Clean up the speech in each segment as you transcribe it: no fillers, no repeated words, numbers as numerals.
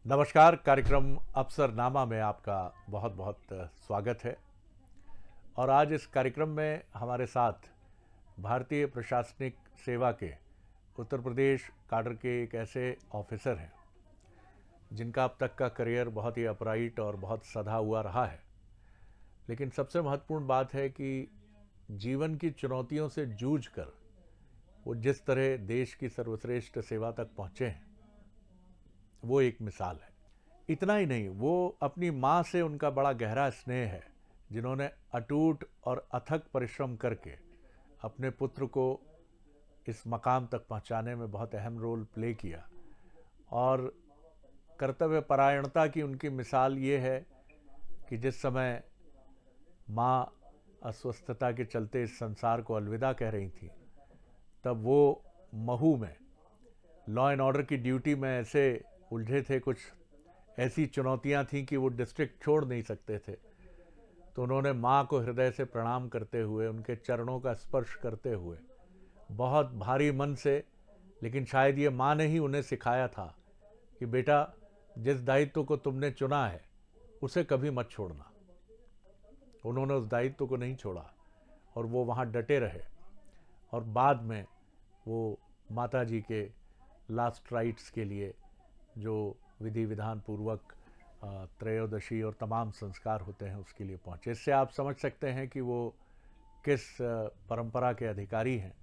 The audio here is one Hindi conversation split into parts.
नमस्कार। कार्यक्रम अफसरनामा में आपका बहुत बहुत स्वागत है। और आज इस कार्यक्रम में हमारे साथ भारतीय प्रशासनिक सेवा के उत्तर प्रदेश काडर के एक ऐसे ऑफिसर हैं जिनका अब तक का करियर बहुत ही अपराइट और बहुत सधा हुआ रहा है। लेकिन सबसे महत्वपूर्ण बात है कि जीवन की चुनौतियों से जूझकर वो जिस तरह देश की सर्वश्रेष्ठ सेवा तक पहुँचे हैं वो एक मिसाल है। इतना ही नहीं, वो अपनी माँ से उनका बड़ा गहरा स्नेह है, जिन्होंने अटूट और अथक परिश्रम करके अपने पुत्र को इस मकाम तक पहुँचाने में बहुत अहम रोल प्ले किया। और कर्तव्य परायणता की उनकी मिसाल ये है कि जिस समय माँ अस्वस्थता के चलते इस संसार को अलविदा कह रही थी, तब वो महू में लॉ एंड ऑर्डर की ड्यूटी में ऐसे उलझे थे, कुछ ऐसी चुनौतियां थीं कि वो डिस्ट्रिक्ट छोड़ नहीं सकते थे। तो उन्होंने माँ को हृदय से प्रणाम करते हुए, उनके चरणों का स्पर्श करते हुए, बहुत भारी मन से, लेकिन शायद ये माँ ने ही उन्हें सिखाया था कि बेटा, जिस दायित्व को तुमने चुना है उसे कभी मत छोड़ना। उन्होंने उस दायित्व को नहीं छोड़ा और वो वहाँ डटे रहे। और बाद में वो माता जी के लास्ट राइट्स के लिए जो विधि विधान पूर्वक त्रयोदशी और तमाम संस्कार होते हैं उसके लिए पहुँचे। इससे आप समझ सकते हैं कि वो किस परंपरा के अधिकारी हैं।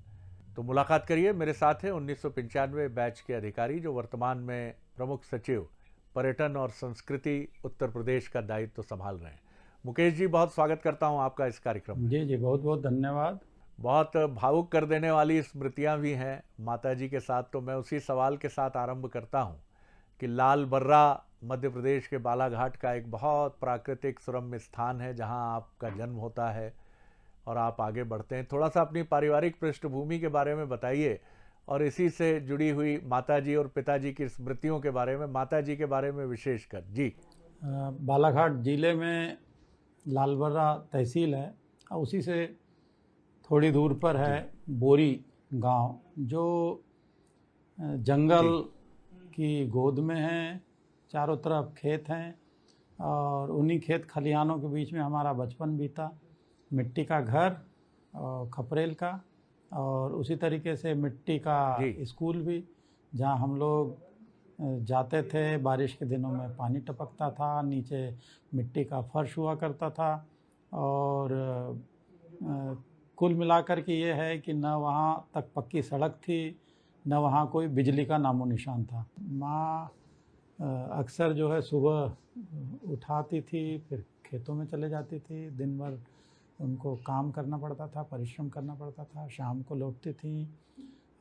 तो मुलाकात करिए, मेरे साथ हैं 1995 बैच के अधिकारी जो वर्तमान में प्रमुख सचिव पर्यटन और संस्कृति उत्तर प्रदेश का दायित्व संभाल रहे हैं। मुकेश जी, बहुत स्वागत करता हूं आपका इस कार्यक्रम में। जी, बहुत बहुत धन्यवाद। बहुत भावुक कर देने वाली स्मृतियां भी हैं माता जी के साथ। तो मैं उसी सवाल के साथ आरंभ करता हूं कि लाल बर्रा मध्य प्रदेश के बालाघाट का एक बहुत प्राकृतिक सुरम्य स्थान है जहां आपका जन्म होता है और आप आगे बढ़ते हैं। थोड़ा सा अपनी पारिवारिक पृष्ठभूमि के बारे में बताइए और इसी से जुड़ी हुई माताजी और पिताजी की स्मृतियों के बारे में, माताजी के बारे में विशेषकर। जी। बालाघाट जिले में लालबर्रा तहसील है और उसी से थोड़ी दूर पर है बोरी गांव, जो जंगल की गोद में है। चारों तरफ खेत हैं और उन्हीं खेत खलिहानों के बीच में हमारा बचपन बीता। मिट्टी का घर और खपरेल का, और उसी तरीके से मिट्टी का स्कूल भी, जहां हम लोग जाते थे। बारिश के दिनों में पानी टपकता था, नीचे मिट्टी का फर्श हुआ करता था। और कुल मिलाकर के ये है कि न वहाँ तक पक्की सड़क थी, न वहाँ कोई बिजली का नामो निशान था। माँ अक्सर जो है सुबह उठाती थी, फिर खेतों में चले जाती थी। दिन भर उनको काम करना पड़ता था, परिश्रम करना पड़ता था। शाम को लौटती थी।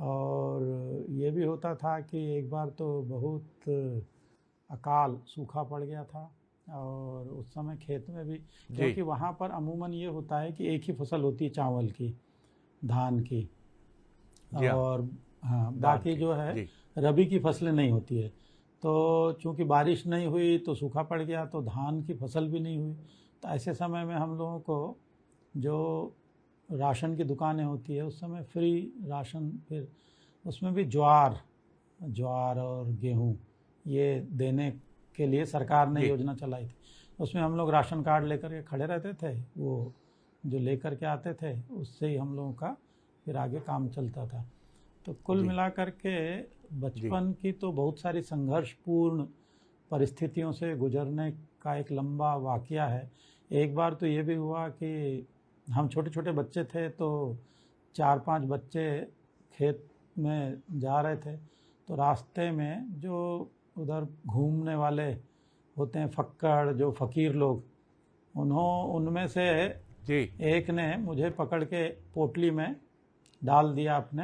और ये भी होता था कि एक बार तो बहुत अकाल सूखा पड़ गया था और उस समय खेत में भी, क्योंकि वहाँ पर अमूमन ये होता है कि एक ही फसल होती है, चावल की, धान की, और बाकी जो है रबी की फसलें नहीं होती है। तो चूँकि बारिश नहीं हुई तो सूखा पड़ गया, तो धान की फसल भी नहीं हुई। तो ऐसे समय में हम लोगों को जो राशन की दुकानें होती है उस समय फ्री राशन, फिर उसमें भी ज्वार और गेहूँ ये देने के लिए सरकार ने योजना चलाई थी। उसमें हम लोग राशन कार्ड लेकर के खड़े रहते थे, वो जो लेकर के आते थे उससे ही हम लोगों का फिर आगे काम चलता था। तो कुल मिलाकर के बचपन की तो बहुत सारी संघर्षपूर्ण परिस्थितियों से गुजरने का एक लंबा वाकया है। एक बार तो ये भी हुआ कि हम छोटे छोटे बच्चे थे, तो 4-5 बच्चे खेत में जा रहे थे। तो रास्ते में जो उधर घूमने वाले होते हैं फक्कड़, जो फ़कीर लोग, उनमें से एक ने मुझे पकड़ के पोटली में डाल दिया अपने,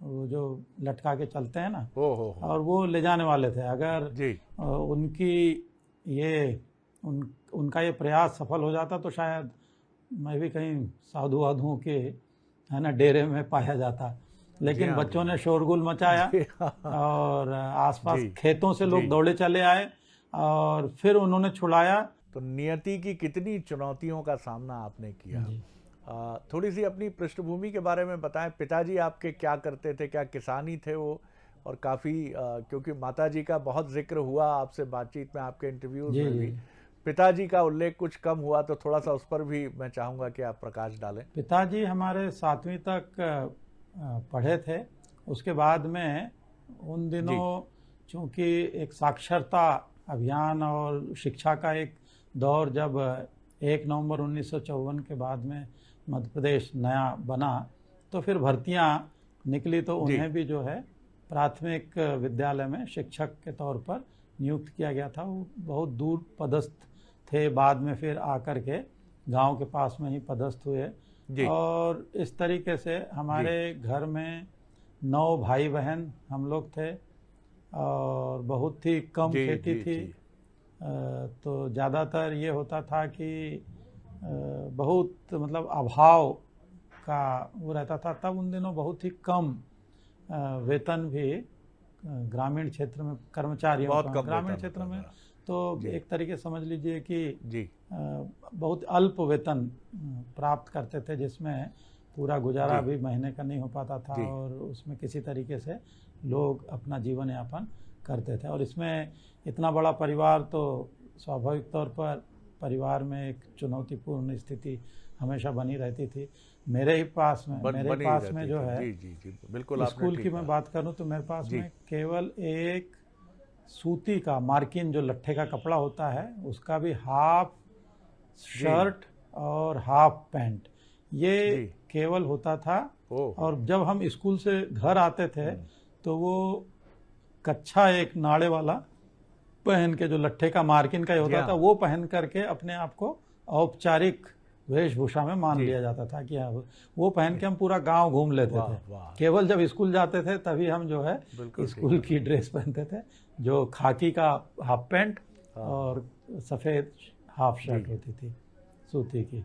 वो जो लटका के चलते हैं ना, और वो ले जाने वाले थे। अगर उनका ये प्रयास सफल हो जाता तो शायद मैं भी कहीं साधु वाधुओं के, है ना, डेरे में पाया जाता। लेकिन बच्चों ने शोरगुल मचाया और आसपास खेतों से लोग दौड़े चले आए और फिर उन्होंने छुड़ाया। तो नियति की कितनी चुनौतियों का सामना आपने किया। थोड़ी सी अपनी पृष्ठभूमि के बारे में बताएं। पिताजी आपके क्या करते थे, क्या किसानी थे वो, और काफ़ी क्योंकि माताजी का बहुत जिक्र हुआ आपसे बातचीत में, आपके इंटरव्यूज जी में भी। जी। पिताजी का उल्लेख कुछ कम हुआ, तो थोड़ा सा उस पर भी मैं चाहूँगा कि आप प्रकाश डालें। पिताजी हमारे 7वीं तक पढ़े थे। उसके बाद में उन जी दिनों चूंकि एक साक्षरता अभियान और शिक्षा का एक दौर, जब 1 नवंबर 1954 के बाद में मध्य प्रदेश नया बना, तो फिर भर्तियां निकली, तो जी उन्हें भी जो है प्राथमिक विद्यालय में शिक्षक के तौर पर नियुक्त किया गया था। वो बहुत दूर पदस्थ थे, बाद में फिर आकर के गांव के पास में ही पदस्थ हुए। जी और इस तरीके से जी हमारे घर में 9 भाई बहन हम लोग थे, और बहुत ही कम जी खेती जी थी। जी तो ज़्यादातर ये होता था कि बहुत मतलब अभाव का वो रहता था। तब उन दिनों बहुत ही कम वेतन भी ग्रामीण क्षेत्र में कर्मचारियों बहुत का, कम ग्रामीण वेतन क्षेत्र होता में था। तो जी एक तरीके समझ लीजिए कि जी बहुत अल्प वेतन प्राप्त करते थे, जिसमें पूरा गुजारा जी भी महीने का नहीं हो पाता था, जी और उसमें किसी तरीके से लोग अपना जीवन यापन करते थे। और इसमें इतना बड़ा परिवार, तो स्वाभाविक तौर पर परिवार में एक चुनौतीपूर्ण स्थिति हमेशा बनी रहती थी। मेरे बनी पास में रहती जो थी। है, जी जी जी, बिल्कुल आपने स्कूल की ठीक मैं कहा। बात करूं तो मेरे पास जी में केवल एक सूती का मार्किन, जो लट्ठे का कपड़ा होता है, उसका भी हाफ जी शर्ट और हाफ पैंट, ये जी केवल होता था। ओहो और जब हम स्कूल से घर आते थे, हम्म, तो वो कच्छा एक नाड़े वाला पहन के, जो लट्ठे का मार्किन का ही जी होता था, हाँ वो पहन करके अपने आप को औपचारिक वेशभूषा में मान जी, लिया जाता था कि हाँ, वो पहन के हम पूरा गांव घूम लेते वाह थे। वाह, केवल जब स्कूल जाते थे तभी हम जो है बिल्कुल ठीक स्कूल की कहा। ड्रेस पहनते थे, जो खाकी का हाफ पैंट हाँ हाँ और सफ़ेद हाफ जी, शर्ट होती थी सूती की।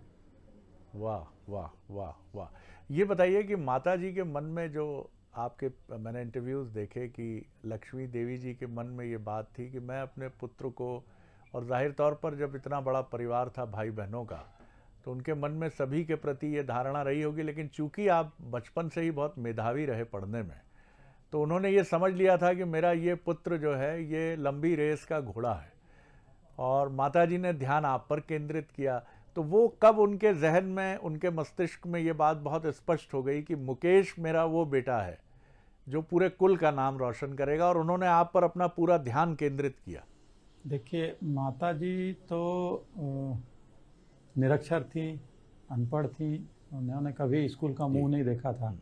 वाह वाह वाह वाह। ये बताइए कि माता जी के मन में जो आपके, मैंने इंटरव्यूज़ देखे कि लक्ष्मी देवी जी के मन में ये बात थी कि मैं अपने पुत्र को, और जाहिर तौर पर जब इतना बड़ा परिवार था भाई बहनों का, तो उनके मन में सभी के प्रति ये धारणा रही होगी, लेकिन चूंकि आप बचपन से ही बहुत मेधावी रहे पढ़ने में, तो उन्होंने ये समझ लिया था कि मेरा ये पुत्र जो है ये लंबी रेस का घोड़ा है, और माताजी ने ध्यान आप पर केंद्रित किया। तो वो कब उनके जहन में, उनके मस्तिष्क में ये बात बहुत स्पष्ट हो गई कि मुकेश मेरा वो बेटा है जो पूरे कुल का नाम रोशन करेगा, और उन्होंने आप पर अपना पूरा ध्यान केंद्रित किया? देखिए, माता जी तो निरक्षर थी, अनपढ़ थी, उन्होंने कभी स्कूल का जी मुंह नहीं देखा था।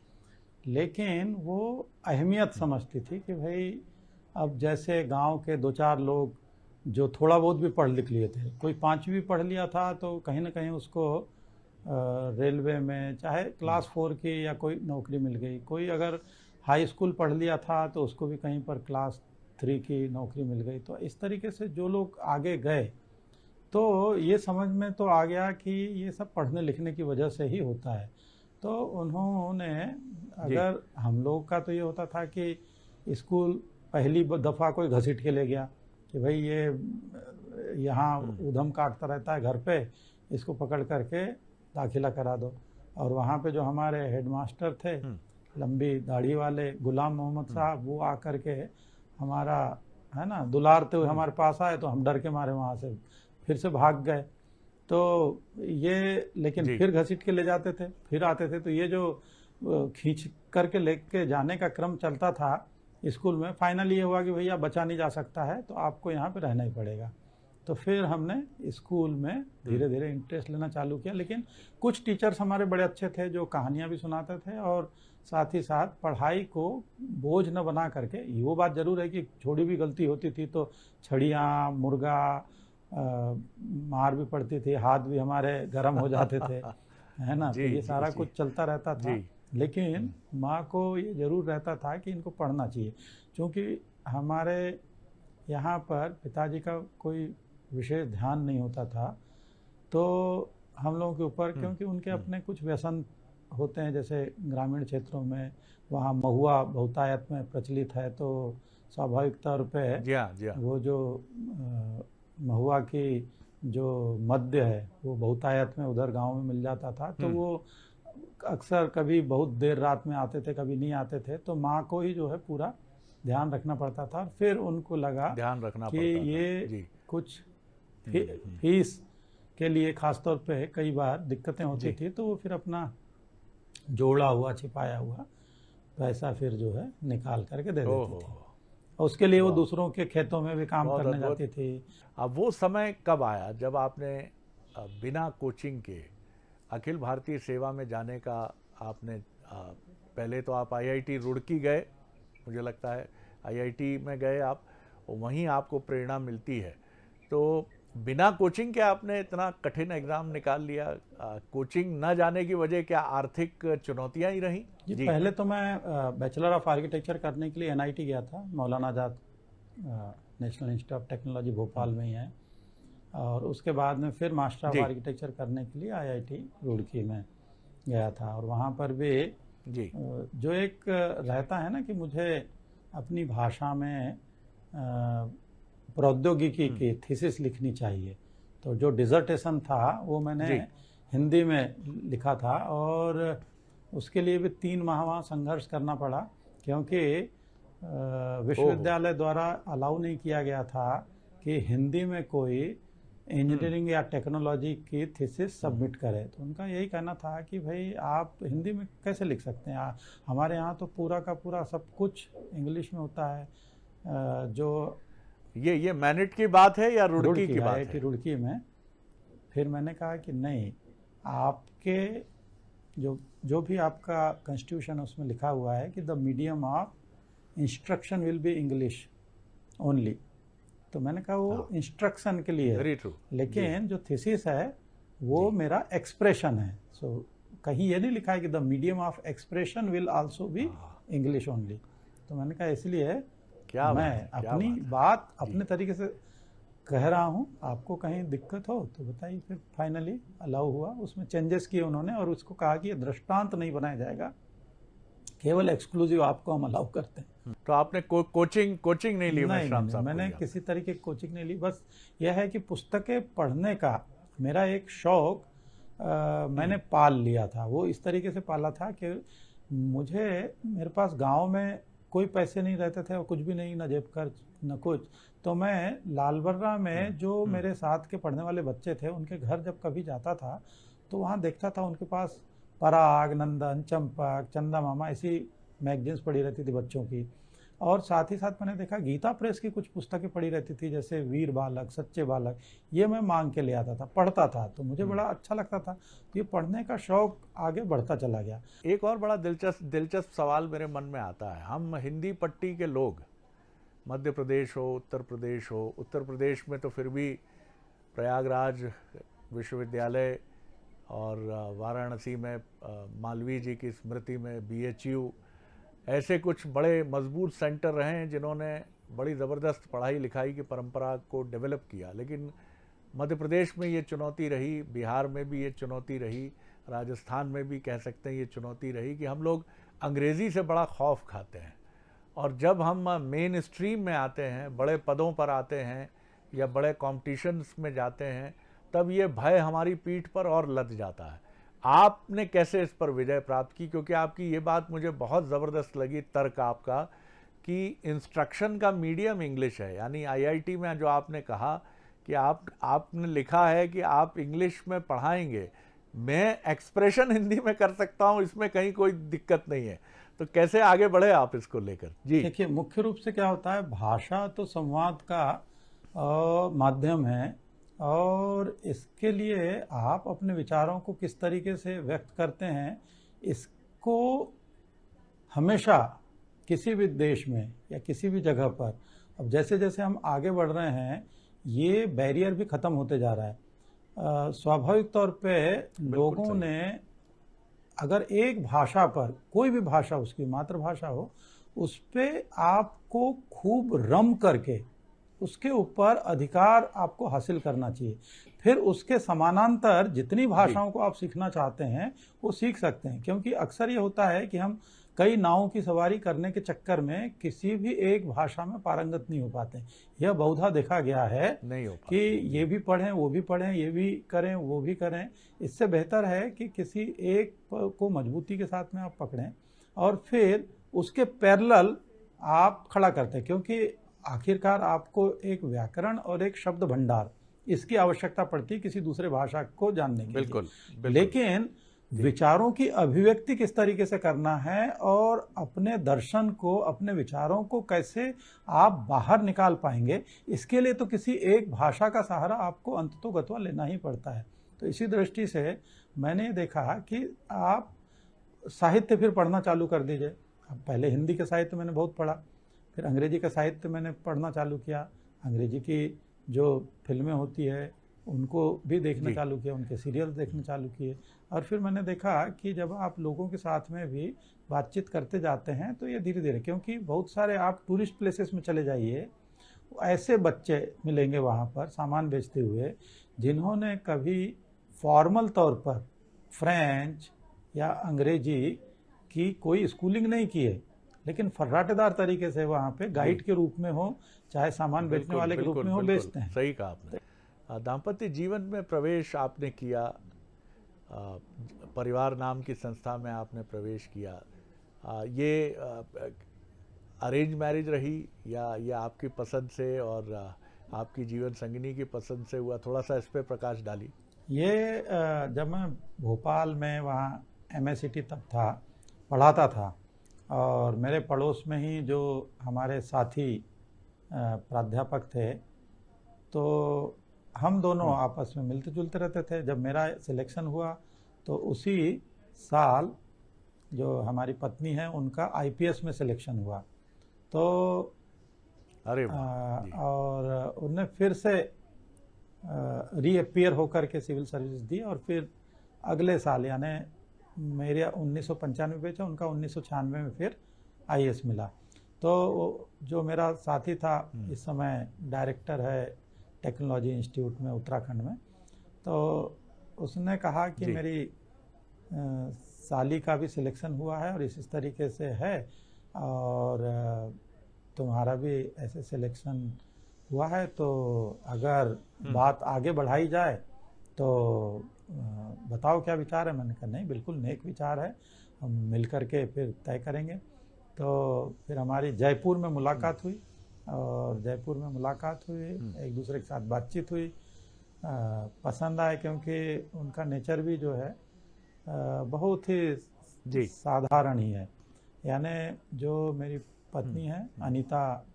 लेकिन वो अहमियत समझती थी कि भाई, अब जैसे गांव के 2-4 लोग जो थोड़ा बहुत भी पढ़ लिख लिए थे, कोई 5वीं पढ़ लिया था तो कहीं ना कहीं उसको रेलवे में चाहे क्लास 4 की या कोई नौकरी मिल गई, कोई अगर हाई स्कूल पढ़ लिया था तो उसको भी कहीं पर क्लास 3 की नौकरी मिल गई। तो इस तरीके से जो लोग आगे गए, तो ये समझ में तो आ गया कि ये सब पढ़ने लिखने की वजह से ही होता है। तो उन्होंने, जी अगर हम लोग का तो ये होता था कि स्कूल पहली दफ़ा कोई घसीट के ले गया कि भाई ये यहाँ उधम काटता रहता है घर पे, इसको पकड़ करके दाखिला करा दो। और वहाँ पे जो हमारे हेडमास्टर थे, लंबी दाढ़ी वाले गुलाम मोहम्मद साहब, वो आकर के हमारा, है ना, दुलारते हुए हमारे पास आए, तो हम डर के मारे वहाँ से फिर से भाग गए। तो ये, लेकिन जी फिर घसीट के ले जाते थे, फिर आते थे। तो ये जो खींच करके लेके जाने का क्रम चलता था स्कूल में, फाइनली ये हुआ कि भैया बचा नहीं जा सकता है, तो आपको यहाँ पे रहना ही पड़ेगा। तो फिर हमने स्कूल में धीरे धीरे इंटरेस्ट लेना चालू किया। लेकिन कुछ टीचर्स हमारे बड़े अच्छे थे जो कहानियाँ भी सुनाते थे, और साथ ही साथ पढ़ाई को बोझ न बना करके, वो बात ज़रूर है कि थोड़ी भी गलती होती थी तो छड़ियाँ, मुर्गा, मार भी पड़ती थी, हाथ भी हमारे गर्म हो जाते थे, है ना। तो जी ये जी सारा जी कुछ चलता रहता था। जी लेकिन माँ को ये ज़रूर रहता था कि इनको पढ़ना चाहिए, क्योंकि हमारे यहाँ पर पिताजी का कोई विशेष ध्यान नहीं होता था, तो हम लोगों के ऊपर, क्योंकि उनके अपने कुछ व्यसन होते हैं, जैसे ग्रामीण क्षेत्रों में वहाँ महुआ बहुतायत में प्रचलित है, तो स्वाभाविक तौर पे जी हाँ जी हाँ वो जो महुआ की जो मद्य है वो बहुतायत में उधर गांव में मिल जाता था। तो वो अक्सर कभी बहुत देर रात में आते थे, कभी नहीं आते थे, तो माँ को ही जो है पूरा ध्यान रखना पड़ता था। फिर उनको लगा ध्यान रखना कि पड़ता था। ये जी कुछ फीस के लिए खास तौर पे कई बार दिक्कतें होती जी। थी, तो वो फिर अपना जोड़ा हुआ छिपाया हुआ पैसा फिर जो है निकाल करके दे देती ओहो, थी, और उसके लिए वो वाह, दूसरों के खेतों में भी काम बहुत करने अद्भुत। जाती थी। अब वो समय कब आया जब आपने बिना कोचिंग के अखिल भारतीय सेवा में जाने का आपने पहले तो आप आईआईटी रुड़की गए, मुझे लगता है आईआईटी में गए आप, और वहीं आपको प्रेरणा मिलती है। तो बिना कोचिंग के आपने इतना कठिन एग्ज़ाम निकाल लिया, कोचिंग न जाने की वजह क्या आर्थिक चुनौतियां ही रहीं? जी, पहले तो मैं बैचलर ऑफ आर्किटेक्चर करने के लिए एनआईटी गया था, Maulana Azad national institute of technology Bhopal में ही है, और उसके बाद में फिर मास्टर ऑफ जी आर्किटेक्चर करने के लिए आईआईटी रुड़की में गया था। और वहाँ पर भी जी जो एक रहता है ना कि मुझे अपनी भाषा में प्रौद्योगिकी की थीसिस लिखनी चाहिए, तो जो डिसर्टेशन था वो मैंने जी हिंदी में लिखा था, और उसके लिए भी 3 माह वहाँ संघर्ष करना पड़ा, क्योंकि विश्वविद्यालय द्वारा अलाउ नहीं किया गया था कि हिंदी में कोई इंजीनियरिंग या टेक्नोलॉजी की थीसिस सबमिट करे। तो उनका यही कहना था कि भाई आप हिंदी में कैसे लिख सकते हैं, हमारे यहाँ तो पूरा का पूरा सब कुछ इंग्लिश में होता है। जो ये मैनिट की बात है या रुड़की की बात आईआईटी है? रुड़की में फिर मैंने कहा कि नहीं, आपके जो भी आपका कॉन्स्टिट्यूशन उसमें लिखा हुआ है कि the medium of instruction will be English only, तो मैंने कहा वो इंस्ट्रक्शन के लिए वेरी ट्रू, लेकिन जो थीसिस है वो मेरा एक्सप्रेशन है। सो कहीं ये नहीं लिखा है कि the medium of expression will also be English only. तो मैंने कहा इसलिए क्या मैं बात है, क्या अपनी बात है। बात अपने तरीके से कह रहा हूँ, आपको कहीं दिक्कत हो तो बताइए। फिर फाइनली अलाउ हुआ, उसमें चेंजेस किए उन्होंने, और उसको कहा कि ये दृष्टांत नहीं बनाया जाएगा, केवल एक्सक्लूसिव आपको हम अलाउ करते हैं। तो आपने कोचिंग नहीं ली? नहीं, मैंने किसी तरीके की कोचिंग नहीं ली। बस यह है कि पुस्तकें पढ़ने का मेरा एक शौक मैंने पाल लिया था। वो इस तरीके से पाला था कि मेरे पास गांव में कोई पैसे नहीं रहते थे और कुछ भी नहीं, न जेब खर्च न कुछ, तो मैं लालबर्रा में जो मेरे साथ के पढ़ने वाले बच्चे थे उनके घर जब कभी जाता था तो वहाँ देखता था उनके पास पराग, नंदन, चंपक, चंदा मामा ऐसी मैगजीन्स पड़ी रहती थी बच्चों की, और साथ ही साथ मैंने देखा गीता प्रेस की कुछ पुस्तकें पड़ी रहती थी, जैसे वीर बालक, सच्चे बालक, ये मैं मांग के ले आता था, पढ़ता था, तो मुझे बड़ा अच्छा लगता था। तो ये पढ़ने का शौक आगे बढ़ता चला गया। एक और बड़ा दिलचस्प सवाल मेरे मन में आता है, हम हिंदी पट्टी के लोग, मध्य प्रदेश हो, उत्तर प्रदेश हो, उत्तर प्रदेश में तो फिर भी प्रयागराज विश्वविद्यालय और वाराणसी में मालवीय जी की स्मृति में बीएचयू, ऐसे कुछ बड़े मजबूत सेंटर रहे हैं जिन्होंने बड़ी ज़बरदस्त पढ़ाई लिखाई की परंपरा को डेवलप किया। लेकिन मध्य प्रदेश में ये चुनौती रही, बिहार में भी ये चुनौती रही, राजस्थान में भी कह सकते हैं ये चुनौती रही कि हम लोग अंग्रेज़ी से बड़ा खौफ खाते हैं, और जब हम मेन स्ट्रीम में आते हैं, बड़े पदों पर आते हैं या बड़े कॉम्पिटिशन्स में जाते हैं, तब ये भय हमारी पीठ पर और लद जाता है। आपने कैसे इस पर विजय प्राप्त की? क्योंकि आपकी ये बात मुझे बहुत ज़बरदस्त लगी, तर्क आपका कि इंस्ट्रक्शन का मीडियम इंग्लिश है। यानी आईआईटी में जो आपने कहा कि आपने लिखा है कि आप इंग्लिश में पढ़ाएंगे, मैं एक्सप्रेशन हिंदी में कर सकता हूँ, इसमें कहीं कोई दिक्कत नहीं है। तो कैसे आगे बढ़े आप इसको लेकर? जी देखिए, मुख्य रूप से क्या होता है, भाषा तो संवाद का माध्यम है, और इसके लिए आप अपने विचारों को किस तरीके से व्यक्त करते हैं, इसको हमेशा किसी भी देश में या किसी भी जगह पर, अब जैसे जैसे हम आगे बढ़ रहे हैं ये बैरियर भी ख़त्म होते जा रहा है। स्वाभाविक तौर पे लोगों ने अगर एक भाषा पर, कोई भी भाषा उसकी मातृभाषा हो, उस पर आपको खूब रम करके उसके ऊपर अधिकार आपको हासिल करना चाहिए। फिर उसके समानांतर जितनी भाषाओं को आप सीखना चाहते हैं वो सीख सकते हैं, क्योंकि अक्सर ये होता है कि हम कई नावों की सवारी करने के चक्कर में किसी भी एक भाषा में पारंगत नहीं हो पाते। यह बहुधा देखा गया है कि ये भी पढ़ें, वो भी पढ़ें, ये भी करें, वो भी करें। इससे बेहतर है कि किसी एक को मजबूती के साथ में आप पकड़ें और फिर उसके पैरेलल आप खड़ा करते हैं, क्योंकि आखिरकार आपको एक व्याकरण और एक शब्द भंडार इसकी आवश्यकता पड़ती है किसी दूसरे भाषा को जानने के लिए। बिल्कुल बिल्कुल। लेकिन विचारों की अभिव्यक्ति किस तरीके से करना है और अपने दर्शन को, अपने विचारों को कैसे आप बाहर निकाल पाएंगे, इसके लिए तो किसी एक भाषा का सहारा आपको अंततोगत्वा लेना ही पड़ता है। तो इसी दृष्टि से मैंने देखा कि आप साहित्य फिर पढ़ना चालू कर दीजिए। अब पहले हिंदी के साहित्य मैंने बहुत पढ़ा, फिर अंग्रेजी का साहित्य मैंने पढ़ना चालू किया, अंग्रेजी की जो फिल्में होती है उनको भी देखना चालू किया, उनके सीरियल्स देखने चालू किए। और फिर मैंने देखा कि जब आप लोगों के साथ में भी बातचीत करते जाते हैं तो ये धीरे धीरे, क्योंकि बहुत सारे आप टूरिस्ट प्लेसेस में चले जाइए, ऐसे बच्चे मिलेंगे वहाँ पर सामान बेचते हुए जिन्होंने कभी फॉर्मल तौर पर फ्रेंच या अंग्रेजी की कोई स्कूलिंग नहीं की है, लेकिन फर्राटेदार तरीके से वहाँ पे गाइड के रूप में हो चाहे सामान बेचने वाले के रूप में हो, बेचते हैं। सही कहा आपने। दाम्पत्य जीवन में प्रवेश आपने किया, परिवार नाम की संस्था में आपने प्रवेश किया, ये अरेंज मैरिज रही या ये आपकी पसंद से और आपकी जीवन संगिनी की पसंद से हुआ? थोड़ा सा इस पर प्रकाश डाली। ये जब मैं भोपाल में वहाँ MA तब था, पढ़ाता था, और मेरे पड़ोस में ही जो हमारे साथी प्राध्यापक थे, तो हम दोनों आपस में मिलते जुलते रहते थे। जब मेरा सिलेक्शन हुआ तो उसी साल जो हमारी पत्नी है उनका IPS में सिलेक्शन हुआ। तो अरे और उन्हें फिर से रीअपियर होकर के सिविल सर्विस दी, और फिर अगले साल यानी मेरे 1995 पे था, उनका 1996 में फिर IAS मिला। तो जो मेरा साथी था इस समय डायरेक्टर है टेक्नोलॉजी इंस्टीट्यूट में उत्तराखंड में, तो उसने कहा कि मेरी साली का भी सिलेक्शन हुआ है और इस तरीके से है, और तुम्हारा भी ऐसे सिलेक्शन हुआ है, तो अगर बात आगे बढ़ाई जाए तो बताओ क्या विचार है। मैंने कहा नहीं, बिल्कुल नेक विचार है, हम मिल कर के फिर तय करेंगे। तो फिर हमारी जयपुर में मुलाकात हुई, और जयपुर में मुलाकात हुई, एक दूसरे के साथ बातचीत हुई, पसंद आए, क्योंकि उनका नेचर भी जो है बहुत ही साधारण ही है। यानी जो मेरी पत्नी है अनीता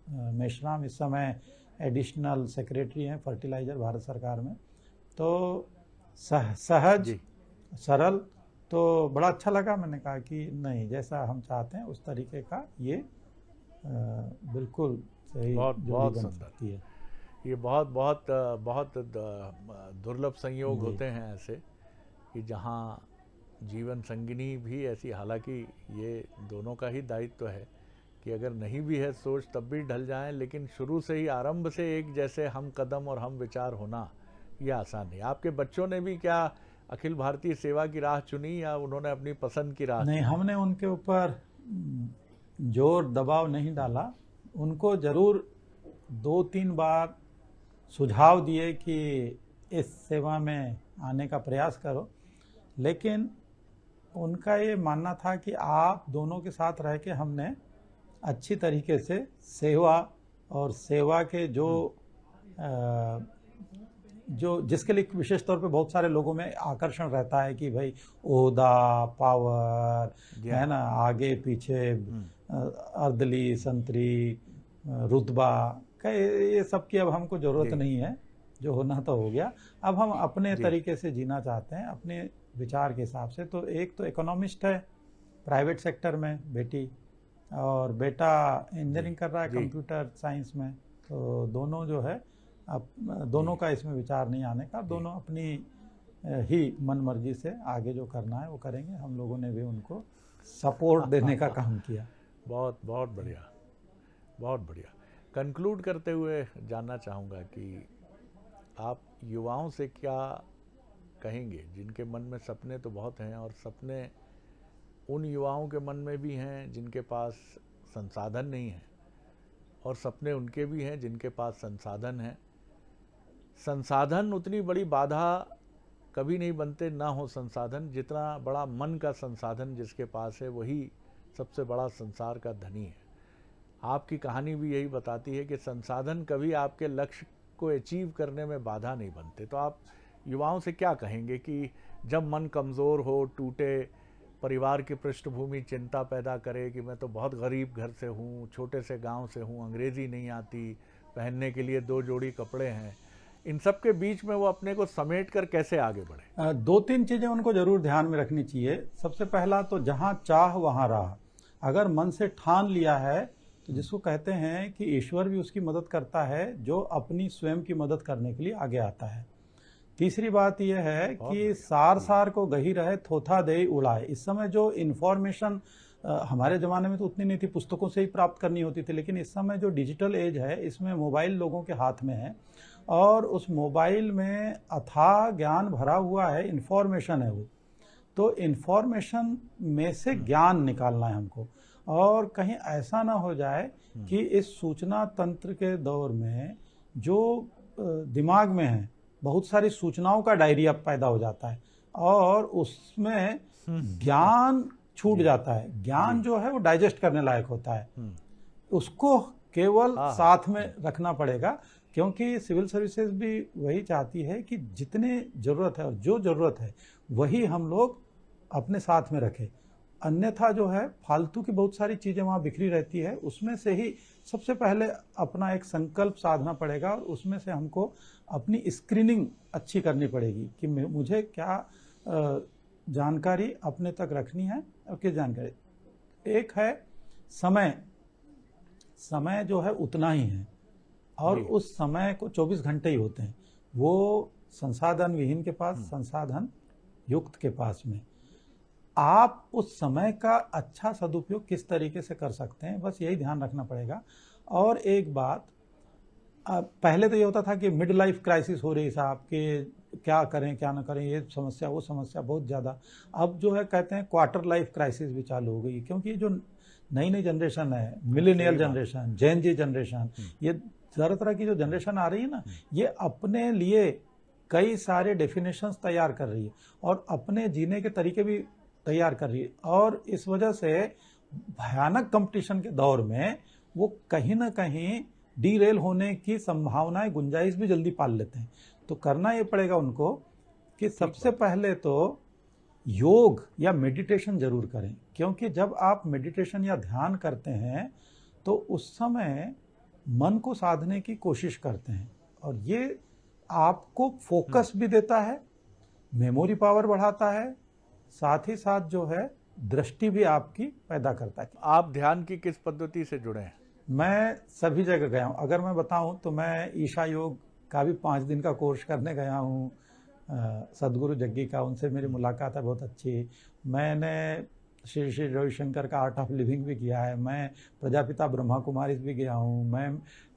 मेश्राम, इस समय एडिशनल सेक्रेटरी हैं फर्टिलाइजर भारत सरकार में, तो सहज सरल, तो बड़ा अच्छा लगा। मैंने कहा कि नहीं, जैसा हम चाहते हैं उस तरीके का ये बिल्कुल सही, बहुत सुंदर है। ये बहुत दुर्लभ संयोग होते हैं ऐसे कि जहाँ जीवन संगिनी भी ऐसी, हालांकि ये दोनों का ही दायित्व है कि अगर नहीं भी है सोच तब भी ढल जाएं, लेकिन शुरू से ही आरंभ से एक जैसे हम कदम और हम विचार होना ये आसान नहीं। आपके बच्चों ने भी क्या अखिल भारतीय सेवा की राह चुनी या उन्होंने अपनी पसंद की राह? नहीं, हमने उनके ऊपर जोर दबाव नहीं डाला, उनको जरूर 2-3 बार सुझाव दिए कि इस सेवा में आने का प्रयास करो, लेकिन उनका ये मानना था कि आप दोनों के साथ रह के हमने अच्छी तरीके से सेवा और सेवा के जो जिसके लिए विशेष तौर पे बहुत सारे लोगों में आकर्षण रहता है कि भाई ओहदा, पावर है ना, आगे पीछे अर्दली संतरी, रुतबा का, ये सब की अब हमको ज़रूरत नहीं है, जो होना तो हो गया। अब हम अपने तरीके से जीना चाहते हैं, अपने विचार के हिसाब से। तो एक तो इकोनॉमिस्ट है प्राइवेट सेक्टर में बेटी, और बेटा इंजीनियरिंग कर रहा है कंप्यूटर साइंस में, तो दोनों जो है अब दोनों का इसमें विचार नहीं आने का, दोनों अपनी ही मन मर्जी से आगे जो करना है वो करेंगे। हम लोगों ने भी उनको सपोर्ट देने का काम किया। बहुत बहुत बढ़िया, बहुत बढ़िया। कंक्लूड करते हुए जानना चाहूँगा कि आप युवाओं से क्या कहेंगे जिनके मन में सपने तो बहुत हैं, और सपने उन युवाओं के मन में भी हैं जिनके पास संसाधन नहीं है, और सपने उनके भी हैं जिनके पास संसाधन हैं। संसाधन उतनी बड़ी बाधा कभी नहीं बनते, ना हो संसाधन, जितना बड़ा मन का संसाधन जिसके पास है वही सबसे बड़ा संसार का धनी है। आपकी कहानी भी यही बताती है कि संसाधन कभी आपके लक्ष्य को अचीव करने में बाधा नहीं बनते। तो आप युवाओं से क्या कहेंगे कि जब मन कमज़ोर हो, टूटे, परिवार की पृष्ठभूमि चिंता पैदा करे कि मैं तो बहुत गरीब घर से हूँ, छोटे से गांव से हूँ, अंग्रेज़ी नहीं आती, पहनने के लिए 2 जोड़ी कपड़े हैं, इन सब के बीच में वो अपने को समेट कर कैसे आगे बढ़े? 2-3 चीज़ें उनको ज़रूर ध्यान में रखनी चाहिए। सबसे पहला तो जहाँ चाह वहाँ राह। अगर मन से ठान लिया है तो जिसको कहते हैं कि ईश्वर भी उसकी मदद करता है जो अपनी स्वयं की मदद करने के लिए आगे आता है। तीसरी बात यह है कि सार सार को गही रहे, थोथा दे उड़ाए। इस समय जो इन्फॉर्मेशन हमारे ज़माने में तो उतनी नहीं थी, पुस्तकों से ही प्राप्त करनी होती थी, लेकिन इस समय जो डिजिटल एज है इसमें मोबाइल लोगों के हाथ में है और उस मोबाइल में अथाह ज्ञान भरा हुआ है, इन्फॉर्मेशन है वो। तो इन्फॉर्मेशन में से ज्ञान निकालना है हमको, और कहीं ऐसा ना हो जाए कि इस सूचना तंत्र के दौर में जो दिमाग में है बहुत सारी सूचनाओं का डायरिया पैदा हो जाता है और उसमें ज्ञान छूट जाता है। ज्ञान जो है वो डाइजेस्ट करने लायक होता है, उसको केवल साथ में रखना पड़ेगा, क्योंकि सिविल सर्विसेज भी वही चाहती है कि जितने ज़रूरत है और जो ज़रूरत है वही हम लोग अपने साथ में रखें। अन्यथा जो है फालतू की बहुत सारी चीज़ें वहाँ बिखरी रहती है, उसमें से ही सबसे पहले अपना एक संकल्प साधना पड़ेगा और उसमें से हमको अपनी स्क्रीनिंग अच्छी करनी पड़ेगी कि मुझे क्या जानकारी अपने तक रखनी है और किस जानकारी। एक है समय, समय जो है उतना ही है और उस समय को 24 घंटे ही होते हैं, वो संसाधन विहीन के पास, संसाधन युक्त के पास में। आप उस समय का अच्छा सदुपयोग किस तरीके से कर सकते हैं, बस यही ध्यान रखना पड़ेगा। और एक बात, पहले तो ये होता था कि मिड लाइफ क्राइसिस हो रही साहब कि क्या करें क्या ना करें, ये समस्या वो समस्या बहुत ज़्यादा। अब जो है कहते हैं क्वार्टर लाइफ क्राइसिस भी चालू हो गई, क्योंकि जो नई नई जनरेशन है, मिलेनियल जनरेशन, जेन जी जनरेशन, ये तरह तरह की जो जनरेशन आ रही है ना, ये अपने लिए कई सारे डेफिनेशंस तैयार कर रही है और अपने जीने के तरीके भी तैयार कर रही है, और इस वजह से भयानक कंपटीशन के दौर में वो कहीं ना कहीं डीरेल होने की संभावनाएं, गुंजाइश भी जल्दी पाल लेते हैं। तो करना ये पड़ेगा उनको कि सबसे पहले तो योग या मेडिटेशन जरूर करें, क्योंकि जब आप मेडिटेशन या ध्यान करते हैं तो उस समय मन को साधने की कोशिश करते हैं और ये आपको फोकस भी देता है, मेमोरी पावर बढ़ाता है, साथ ही साथ जो है दृष्टि भी आपकी पैदा करता है। आप ध्यान की किस पद्धति से जुड़े हैं? मैं सभी जगह गया हूँ। अगर मैं बताऊँ तो मैं ईशा योग का भी 5 दिन का कोर्स करने गया हूँ, सदगुरु जग्गी का, उनसे मेरी मुलाकात है बहुत अच्छी। मैंने श्री श्री रविशंकर का आर्ट ऑफ लिविंग भी किया है, मैं प्रजापिता ब्रह्मा कुमारी भी गया हूँ, मैं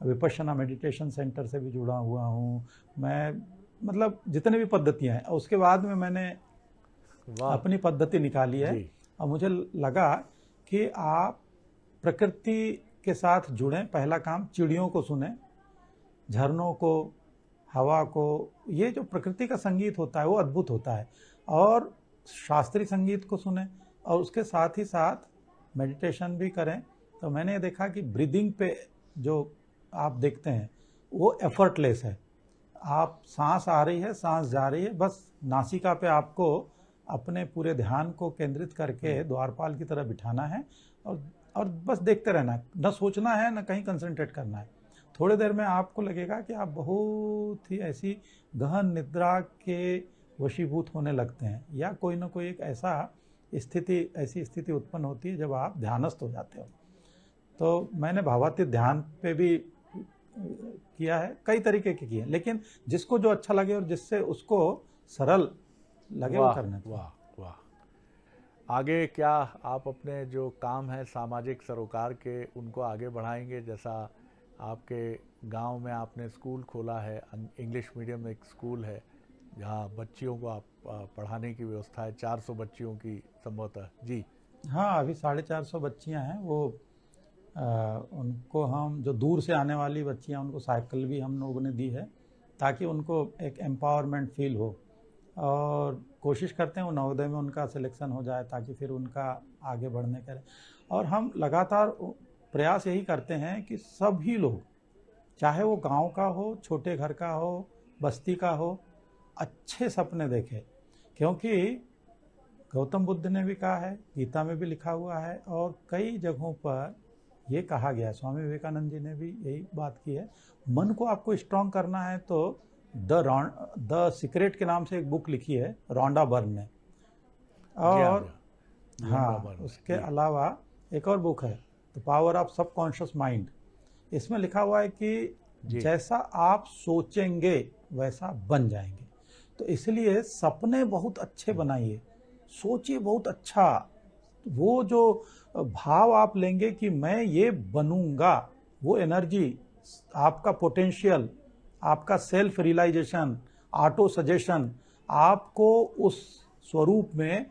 विपश्यना मेडिटेशन सेंटर से भी जुड़ा हुआ हूँ, मैं मतलब जितने भी पद्धतियाँ हैं। उसके बाद में मैंने अपनी पद्धति निकाली है और मुझे लगा कि आप प्रकृति के साथ जुड़ें। पहला काम, चिड़ियों को सुने, झरनों को, हवा को, ये जो प्रकृति का संगीत होता है वो अद्भुत होता है, और शास्त्रीय संगीत को सुने और उसके साथ ही साथ मेडिटेशन भी करें। तो मैंने देखा कि ब्रीदिंग पे जो आप देखते हैं वो एफर्टलेस है, आप सांस आ रही है, सांस जा रही है, बस नासिका पे आपको अपने पूरे ध्यान को केंद्रित करके द्वारपाल की तरह बिठाना है और बस देखते रहना है, न सोचना है न कहीं कंसंट्रेट करना है। थोड़ी देर में आपको लगेगा कि आप बहुत ही ऐसी गहन निद्रा के वशीभूत होने लगते हैं, या कोई ना कोई एक ऐसी स्थिति उत्पन्न होती है जब आप ध्यानस्थ हो जाते हो। तो मैंने भावातीत ध्यान पे भी किया है, कई तरीके के किए, लेकिन जिसको जो अच्छा लगे और जिससे उसको सरल लगे वो करना चाहिए। वाह वाह। आगे क्या आप अपने जो काम है सामाजिक सरोकार के, उनको आगे बढ़ाएंगे? जैसा आपके गांव में आपने स्कूल खोला है, इंग्लिश मीडियम एक स्कूल है जहां बच्चियों को आप पढ़ाने की व्यवस्था है, 400 बच्चियों की संभवतः। जी हाँ, अभी 450 बच्चियां हैं। वो उनको हम, जो दूर से आने वाली बच्चियां, उनको साइकिल भी हम लोगों ने दी है ताकि उनको एक एम्पावरमेंट फील हो, और कोशिश करते हैं वो नवोदय में उनका सिलेक्शन हो जाए ताकि फिर उनका आगे बढ़ने करें। और हम लगातार प्रयास यही करते हैं कि सभी लोग, चाहे वो गांव का हो, छोटे घर का हो, बस्ती का हो, अच्छे सपने देखें। क्योंकि गौतम बुद्ध ने भी कहा है, गीता में भी लिखा हुआ है, और कई जगहों पर ये कहा गया है, स्वामी विवेकानंद जी ने भी यही बात की है, मन को आपको स्ट्रांग करना है तो द सीक्रेट के नाम से एक बुक लिखी है रोंडा बर्न ने। जी हाँ, और जी हाँ, हाँ, बर्न, उसके जी। अलावा एक और बुक है the power of subconscious mind. इसमें लिखा हुआ है कि जी। जैसा आप सोचेंगे वैसा बन जाएंगे। तो इसलिए सपने बहुत अच्छे बनाइए, सोचिए बहुत अच्छा। वो जो भाव आप लेंगे कि मैं ये बनूंगा, वो एनर्जी, आपका पोटेंशियल, आपका सेल्फ रियलाइजेशन, ऑटो सजेशन आपको उस स्वरूप में,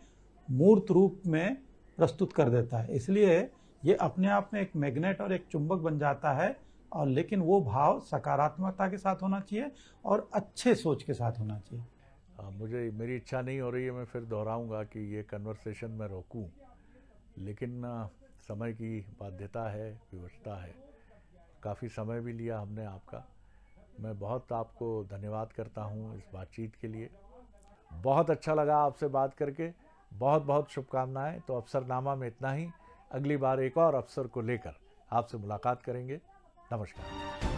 मूर्त रूप में प्रस्तुत कर देता है। इसलिए ये अपने आप में एक मैग्नेट और एक चुंबक बन जाता है। और लेकिन वो भाव सकारात्मकता के साथ होना चाहिए और अच्छे सोच के साथ होना चाहिए। मुझे, मेरी इच्छा नहीं हो रही है मैं फिर दोहराऊंगा कि ये कन्वर्सेशन मैं रोकूं, लेकिन समय की बाध्यता है, विवशता है। काफ़ी समय भी लिया हमने आपका। मैं बहुत आपको धन्यवाद करता हूं इस बातचीत के लिए। बहुत अच्छा लगा आपसे बात करके। बहुत बहुत शुभकामनाएं। तो अफसरनामा में इतना ही। अगली बार एक और अफसर को लेकर आपसे मुलाकात करेंगे। नमस्कार।